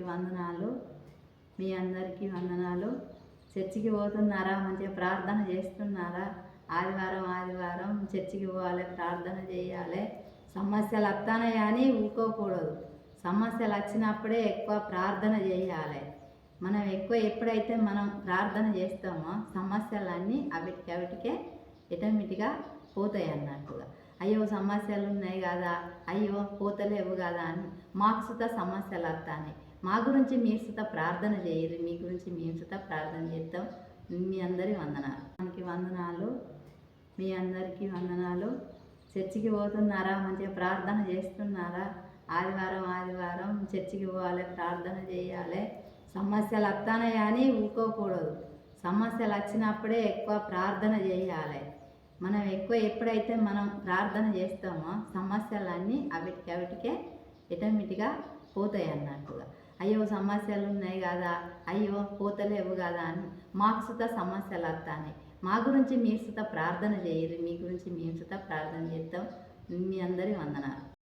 వందనాలు. మీ అందరికీ వందనాలు. చర్చికి పోతున్నారా? మంచిగా ప్రార్థన చేస్తున్నారా? ఆదివారం చర్చికి పోవాలి, ప్రార్థన చేయాలి. సమస్యలు వస్తానే కానీ ఊరుకోకూడదు. సమస్యలు వచ్చినప్పుడే ఎక్కువ ప్రార్థన చేయాలి. మనం ఎప్పుడైతే మనం ప్రార్థన చేస్తామో సమస్యలన్నీ అవిటికే ఆటోమేటిక్గా పోతాయి అన్నట్టుగా. అయ్యో సమస్యలు ఉన్నాయి కదా, అయ్యో పోతలేవు కదా అని మాకు సుత సమస్యలు వస్తాయి. మా గురించి మీరు సుత ప్రార్థన చేయరు, మీ గురించి మేము సుత ప్రార్థన చేస్తాం. మీ అందరి వందనాలు. మనకి వందనాలు. మీ అందరికీ వందనాలు. చర్చికి పోతున్నారా? మంచిగా ప్రార్థన చేస్తున్నారా? ఆదివారం చర్చికి పోవాలి, ప్రార్థన చేయాలి. సమస్యలు వస్తానే కానీ ఊరుకోకూడదు. సమస్యలు వచ్చినప్పుడే ఎక్కువ ప్రార్థన చేయాలి. మనం ఎప్పుడైతే మనం ప్రార్థన చేస్తామో సమస్యలన్నీ అవిటికే ఆటోమేటిక్గా పోతాయి అన్నట్టుగా. అయ్యో సమస్యలు ఉన్నాయి కదా, అయ్యో పోతలేవు కదా అని మాకు సుత సమస్యలు వస్తాయి. మా గురించి మీరు సుత ప్రార్థన చేయరు, మీ గురించి మేము సుత ప్రార్థన చేస్తాం. మీ అందరి వందనాలు.